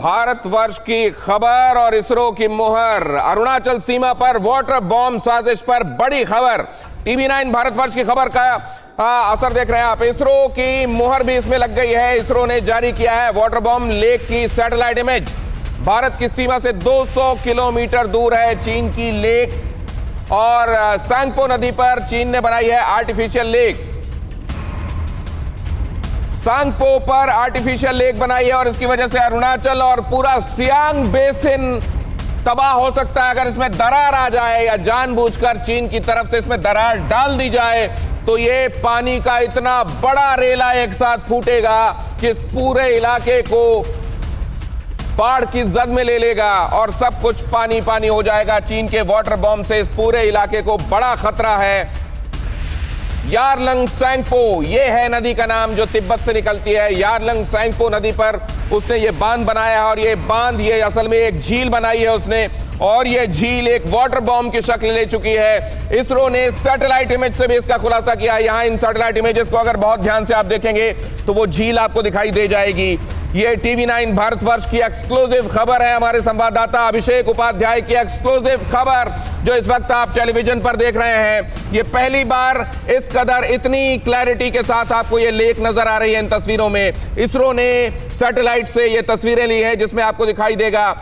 भारतवर्ष की खबर और इसरो की मुहर। अरुणाचल सीमा पर वाटर बॉम्ब साजिश पर बड़ी खबर। टीवी 9 भारतवर्ष की खबर का असर देख रहे हैं आप। इसरो की मुहर भी इसमें लग गई है। इसरो ने जारी किया है वाटर बॉम्ब लेक की सैटेलाइट इमेज। भारत की सीमा से 200 किलोमीटर दूर है चीन की लेक और सांगपो नदी पर चीन ने बनाई है आर्टिफिशियल लेक। सांगपो पर आर्टिफिशियल लेक बनाई है और इसकी वजह से अरुणाचल और पूरा सियांग बेसिन तबाह हो सकता है। अगर इसमें दरार आ जाए या जानबूझकर चीन की तरफ से इसमें दरार डाल दी जाए तो ये पानी का इतना बड़ा रेला एक साथ फूटेगा कि इस पूरे इलाके को बाढ़ की जद में ले लेगा और सब कुछ पानी पानी हो जाएगा। चीन के वाटर बॉम्ब से इस पूरे इलाके को बड़ा खतरा है। यारलंग सांगपो ये है नदी का नाम जो तिब्बत से निकलती है। यारलंग सांगपो नदी पर उसने ये बांध बनाया है और ये बांध ये असल में एक झील बनाई है उसने और ये झील एक वाटर बॉम्ब की शक्ल ले चुकी है। इसरो ने सैटेलाइट इमेज से भी इसका खुलासा किया है। यहां इन सैटेलाइट इमेजेस को अगर बहुत ध्यान से आप देखेंगे तो वो झील आपको दिखाई दे जाएगी। ये टीवी 9 भारतवर्ष की एक्सक्लूसिव खबर है। हमारे संवाददाता अभिषेक उपाध्याय की एक्सक्लूसिव खबर जो इस वक्त आप टेलीविजन पर देख रहे हैं। ये पहली बार इस कदर इतनी क्लैरिटी के साथ आपको ये लेक नजर आ रही है इन तस्वीरों में। इसरो ने सैटेलाइट से ये तस्वीरें ली है जिसमें आपको दिखाई देगा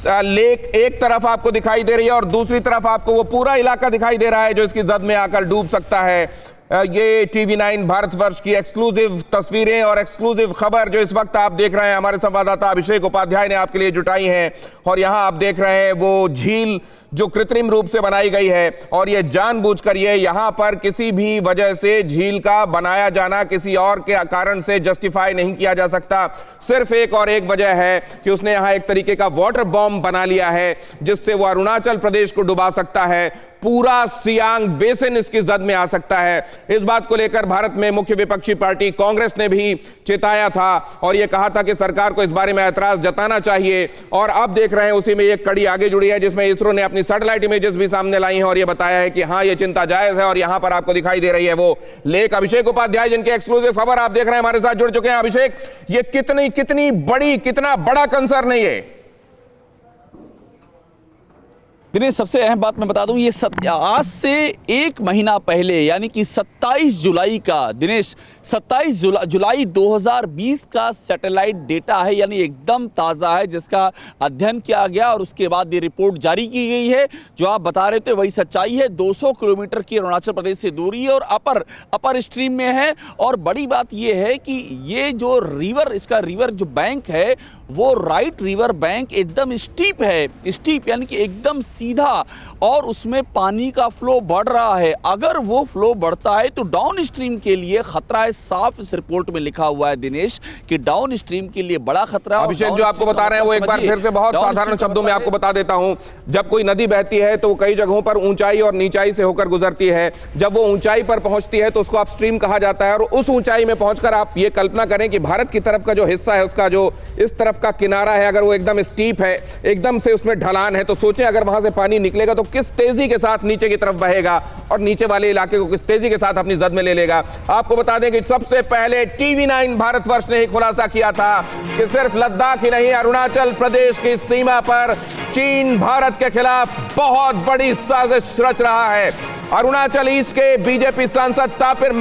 लेक एक तरफ आपको दिखाई दे रही है और दूसरी तरफ आपको वो पूरा इलाका दिखाई दे रहा है जो इसकी जद में आकर डूब सकता है। ये टीवी 9 भारतवर्ष की एक्सक्लूसिव तस्वीरें और एक्सक्लूसिव खबर जो इस वक्त आप देख रहे हैं हमारे संवाददाता अभिषेक उपाध्याय ने आपके लिए जुटाई है। और यहां आप देख रहे हैं वो झील जो कृत्रिम रूप से बनाई गई है और ये जानबूझकर ये यहां पर किसी भी वजह से झील का बनाया जाना किसी और के कारण से जस्टिफाई नहीं किया जा सकता। सिर्फ एक और एक वजह है कि उसने यहां एक तरीके का वाटर बॉम्ब बना लिया है जिससे वो अरुणाचल प्रदेश को डुबा सकता है। पूरा सियांग बेसिन इसकी जद में आ सकता है। इस बात को लेकर भारत में मुख्य विपक्षी पार्टी कांग्रेस ने भी चेताया था और यह कहा था कि सरकार को इस बारे में ऐतराज जताना चाहिए। और अब देख रहे हैं उसी में एक कड़ी आगे जुड़ी है जिसमें इसरो ने अपनी सैटेलाइट इमेजेस भी सामने लाई हैं और यह बताया है कि हां ये चिंता जायज है। और यहां पर आपको दिखाई दे रही है वो लेक। अभिषेक उपाध्याय जिनकी एक्सक्लूसिव खबर आप देख रहे हैं हमारे साथ जुड़ चुके हैं। अभिषेक, ये कितनी बड़ी कितना बड़ा कंसर्न है ये? दिनेश, सबसे अहम बात मैं बता दूं, ये आज से एक महीना पहले यानी कि 27 जुलाई का दिनेश 27 जुलाई 2020 का सैटेलाइट डेटा है, यानी एकदम ताज़ा है जिसका अध्ययन किया गया और उसके बाद ये रिपोर्ट जारी की गई है। जो आप बता रहे थे वही सच्चाई है। 200 किलोमीटर की अरुणाचल प्रदेश से दूरी है और अपर स्ट्रीम में है। और बड़ी बात ये है कि ये जो रिवर, इसका रिवर जो बैंक है वो राइट रिवर बैंक एकदम स्टीप है, स्टीप यानी कि एकदम सीधा, और उसमें पानी का फ्लो बढ़ रहा है। अगर वो फ्लो बढ़ता है तो डाउन स्ट्रीम के लिए खतरा है। साफ इस रिपोर्ट में लिखा हुआ है दिनेश कि डाउन स्ट्रीम के लिए बड़ा खतरा। अभिषेक, जो आपको बता रहे हैं वो एक बार फिर से बहुत साधारण शब्दों में आपको बता देता हूं। जब कोई नदी बहती है तो कई जगहों पर ऊंचाई और नीचाई से होकर गुजरती है। जब वो ऊंचाई पर पहुंचती है तो उसको अपस्ट्रीम कहा जाता है और उस ऊंचाई में पहुंचकर आप ये कल्पना करें कि भारत की तरफ का जो हिस्सा है उसका जो इस तरफ का किनारा है अगर वो एकदम स्टीप है, एकदम से उसमें ढलान है, तो सोचें अगर वहां से पानी निकलेगा तो किस तेजी के साथ नीचे की तरफ बहेगा और नीचे वाले इलाके को किस तेजी के साथ अपनी जद में ले लेगा। आपको बता दें कि सबसे पहले टीवी 9 भारतवर्ष ने ही खुलासा किया था कि सिर्फ लद्दाख ही नहीं, अरुणाचल प्रदेश की सीमा पर चीन भारत के खिलाफ बहुत बड़ी साजिश रच रहा है। अरुणाचल ईस्ट के बीजेपी सांसद तापिर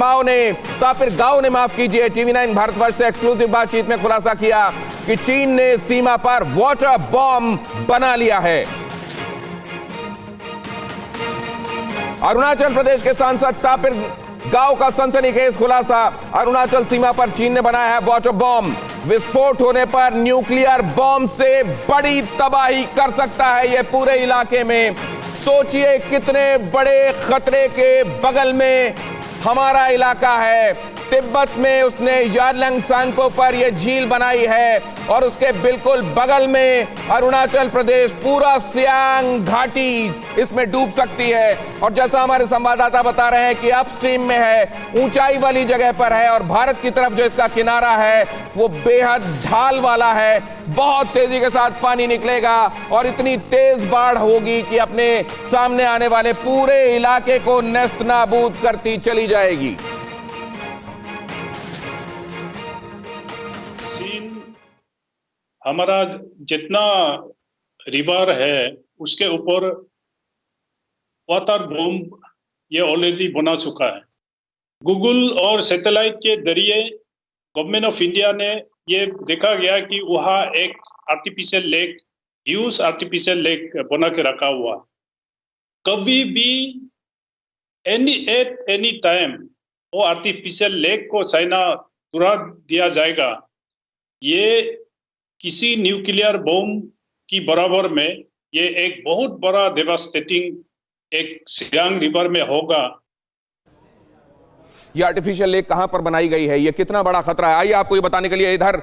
गाओ ने माफ कीजिए, टीवी 9 भारतवर्ष से एक्सक्लूसिव बातचीत में खुलासा किया कि चीन ने सीमा पर वाटर बॉम्ब बना लिया है। अरुणाचल प्रदेश के सांसद तापिर गाओ का सनसनीखेज खुलासा, अरुणाचल सीमा पर चीन ने बनाया है वाटर बॉम्ब। विस्फोट होने पर न्यूक्लियर बॉम्ब से बड़ी तबाही कर सकता है ये पूरे इलाके में। सोचिए कितने बड़े खतरे के बगल में हमारा इलाका है। तिब्बत में उसने यारलंग सांगपो पर यह झील बनाई है और उसके बिल्कुल बगल में अरुणाचल प्रदेश, पूरा सियांग घाटी इसमें डूब सकती है। और जैसा हमारे संवाददाता बता रहे हैं कि अपस्ट्रीम में है, ऊंचाई वाली जगह पर है और भारत की तरफ जो इसका किनारा है वो बेहद ढाल वाला है। बहुत तेजी के साथ पानी निकलेगा और इतनी तेज बाढ़ होगी कि अपने सामने आने वाले पूरे इलाके को नेस्त नाबूद करती चली जाएगी। हमारा जितना रिवर है उसके ऊपर वाटर बॉम्ब ये ऑलरेडी बना चुका है। गूगल और सैटेलाइट के जरिए गवर्नमेंट ऑफ इंडिया ने ये देखा गया कि वहाँ एक artificial lake, huge artificial lake बना के रखा हुआ। कभी भी एट एनी टाइम वो आर्टिफिशियल लेक को चाइना तुरा दिया जाएगा। ये किसी न्यूक्लियर बम की बराबर में ये एक बहुत बड़ा डेवास्टेटिंग एक सियांग रिवर में होगा। ये आर्टिफिशियल लेक कहां पर बनाई गई है, ये कितना बड़ा खतरा है, आइए आपको ये बताने के लिए इधर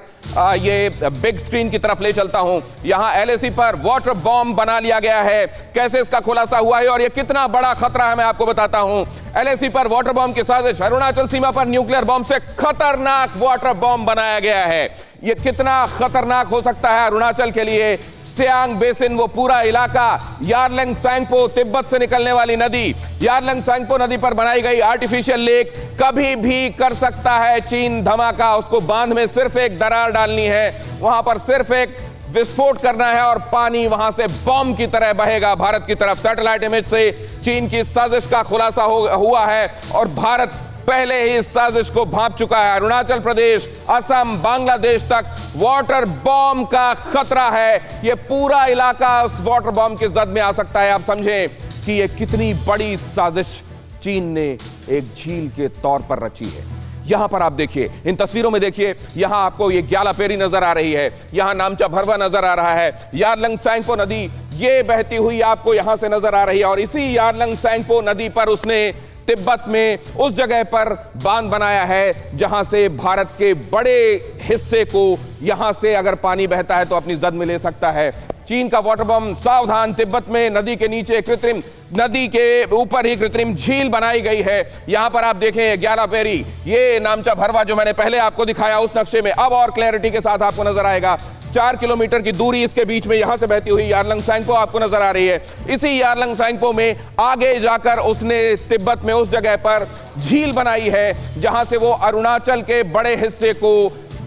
ये बिग स्क्रीन की तरफ ले चलता हूं। यहां एलएसी पर वाटर बॉम्ब बना लिया गया है, कैसे इसका खुलासा हुआ है और ये कितना बड़ा खतरा है मैं आपको बताता हूं। एलएसी पर वाटर बॉम्ब की साजिश, अरुणाचल सीमा पर न्यूक्लियर बॉम्ब से खतरनाक वाटर बॉम्ब बनाया गया है। ये कितना खतरनाक हो सकता है अरुणाचल के लिए। सियांग बेसिन, वो पूरा इलाका, यारलंग सांगपो, तिब्बत से निकलने वाली नदी, यारलंग सांगपो नदी पर बनाई गई आर्टिफिशियल लेक कभी भी कर सकता है चीन धमाका। उसको बांध में सिर्फ एक दरार डालनी है, वहां पर सिर्फ एक विस्फोट करना है और पानी वहां से बॉम्ब की तरह बहेगा भारत की तरफ। सैटेलाइट इमेज से चीन की साजिश का खुलासा हुआ है और भारत पहले ही इस साजिश को भांप चुका है। अरुणाचल प्रदेश, असम, बांग्लादेश तक वाटर बॉम्ब का खतरा है। यह पूरा इलाका उस वाटर बॉम्ब की जद में आ सकता है। आप समझें कि यह कितनी बड़ी साजिश चीन ने एक झील के तौर पर रची है। यहां पर आप देखिए, इन तस्वीरों में देखिए, यहां आपको ये ग्यालापेरी नजर आ रही है, यहां नामचा भरवा नजर आ रहा है, यारलंग सांगपो नदी ये बहती हुई आपको यहां से नजर आ रही है और इसी यारलंग सांगपो नदी पर उसने तिब्बत में उस जगह पर बांध बनाया है जहां से भारत के बड़े हिस्से को यहां से अगर पानी बहता है तो अपनी जद में ले सकता है। चीन का वाटर बम, सावधान, तिब्बत में नदी के नीचे कृत्रिम, नदी के ऊपर ही कृत्रिम झील बनाई गई है। यहां पर आप देखें ग्यालापेरी, ये नामचा भरवा जो मैंने पहले आपको दिखाया उस नक्शे में अब और क्लैरिटी के साथ आपको नजर आएगा। 4 किलोमीटर की दूरी इसके बीच में यहां से बहती हुई यारलंग सांगपो आपको नजर आ रही है। इसी यारलंग सांगपो में आगे जाकर उसने तिब्बत में उस जगह पर झील बनाई है जहां से वो अरुणाचल के बड़े हिस्से को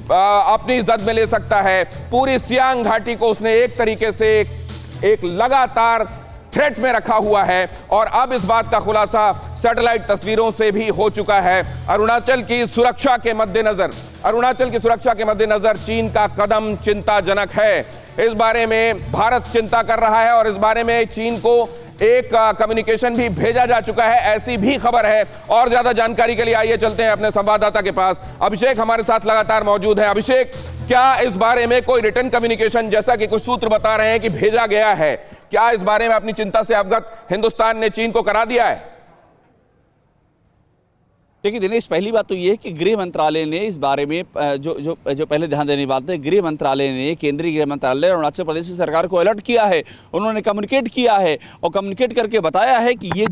अपनी जद में ले सकता है। पूरी सियांग घाटी को उसने एक तरीके से एक लगातार थ्रेट में रखा हुआ है और अब इस बात का खुलासा सैटेलाइट तस्वीरों से भी हो चुका है। अरुणाचल की सुरक्षा के मद्देनजर चीन का कदम चिंताजनक है। इस बारे में भारत चिंता कर रहा है और इस बारे में चीन को एक कम्युनिकेशन भी भेजा जा चुका है, ऐसी भी खबर है। और ज्यादा जानकारी के लिए आइए चलते हैं अपने संवाददाता के पास। अभिषेक हमारे साथ लगातार मौजूद है। अभिषेक, क्या इस बारे में कोई रिटर्न कम्युनिकेशन, जैसा कि कुछ सूत्र बता रहे हैं कि भेजा गया है, क्या इस बारे में अपनी चिंता से अवगत हिंदुस्तान ने चीन को करा दिया है? देखिए दिनेश, पहली बात तो ये है कि गृह मंत्रालय ने इस बारे में जो पहले ध्यान देने की बात है, गृह मंत्रालय ने, केंद्रीय गृह मंत्रालय अरुणाचल प्रदेश की सरकार को अलर्ट किया है। उन्होंने कम्युनिकेट किया है और कम्युनिकेट करके बताया है कि ये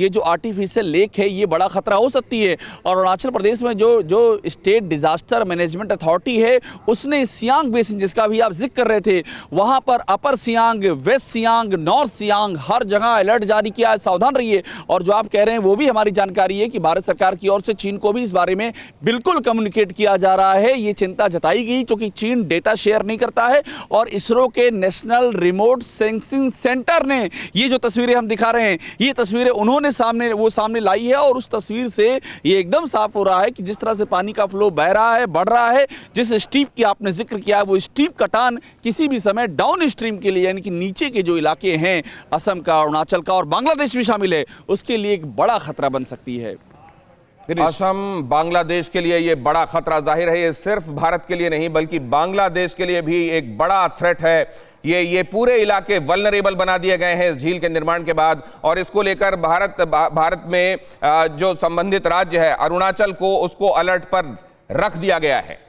जो आर्टिफिशियल लेक है ये बड़ा खतरा हो सकती है। और अरुणाचल प्रदेश में जो स्टेट डिजास्टर मैनेजमेंट अथॉरिटी है उसने सियांग बेसिन, जिसका भी आप जिक्र कर रहे थे, वहाँ पर अपर सियांग, वेस्ट सियांग, नॉर्थ सियांग, हर जगह अलर्ट जारी किया है, सावधान रहिए। और जो आप कह रहे हैं वो भी हमारी जानकारी है कि भारत सरकार की ओर से चीन को भी इस बारे में बिल्कुल कम्युनिकेट किया जा रहा है। ये चिंता जताई गई क्योंकि चीन डेटा शेयर नहीं करता है और इसरो के नेशनल रिमोट सेंसिंग सेंटर ने ये जो तस्वीरें हम दिखा रहे हैं, ये तस्वीरें उन्होंने सामने लाई है और उस तस्वीर से ये एकदम साफ हो रहा है कि जिस तरह से पानी का फ्लो बह रहा है, बढ़ रहा है, जिस स्टीप की आपने जिक्र किया है वो स्टीप कटान किसी भी समय डाउन स्ट्रीम के लिए, यानी कि नीचे के जो इलाके हैं असम का, अरुणाचल का और बांग्लादेश भी शामिल है, उसके लिए एक बड़ा खतरा बन सकती है। असम, बांग्लादेश के लिए यह बड़ा खतरा जाहिर है, ये सिर्फ भारत के लिए नहीं बल्कि बांग्लादेश के लिए भी एक बड़ा थ्रेट है। ये पूरे इलाके वल्नरेबल बना दिए गए हैं इस झील के निर्माण के बाद और इसको लेकर भारत में जो संबंधित राज्य है अरुणाचल को, उसको अलर्ट पर रख दिया गया है।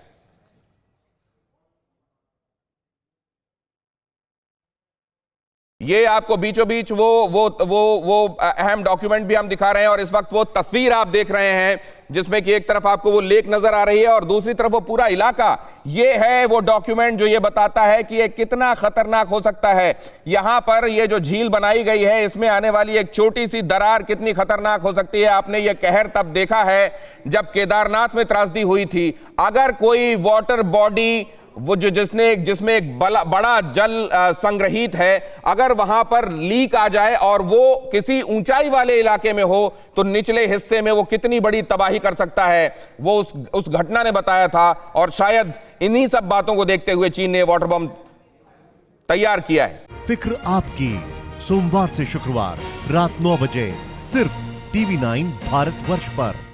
ये आपको बीचों बीच वो अहम डॉक्यूमेंट भी हम दिखा रहे हैं और इस वक्त वो तस्वीर आप देख रहे हैं जिसमें कि एक तरफ आपको वो लेक नजर आ रही है और दूसरी तरफ वो पूरा इलाका। ये है वो डॉक्यूमेंट जो ये बताता है कि ये कितना खतरनाक हो सकता है। यहां पर ये जो झील बनाई गई है इसमें आने वाली एक छोटी सी दरार कितनी खतरनाक हो सकती है। आपने ये कहर तब देखा है जब केदारनाथ में त्रासदी हुई थी। अगर कोई वाटर बॉडी वो जिसमें एक बड़ा जल संग्रहित है, अगर वहां पर लीक आ जाए और वो किसी ऊंचाई वाले इलाके में हो तो निचले हिस्से में वो कितनी बड़ी तबाही कर सकता है, वो उस घटना ने बताया था। और शायद इन्हीं सब बातों को देखते हुए चीन ने वाटर बम तैयार किया है। फिक्र आपकी, सोमवार से शुक्रवार रात 9 बजे सिर्फ TV9 भारतवर्ष पर।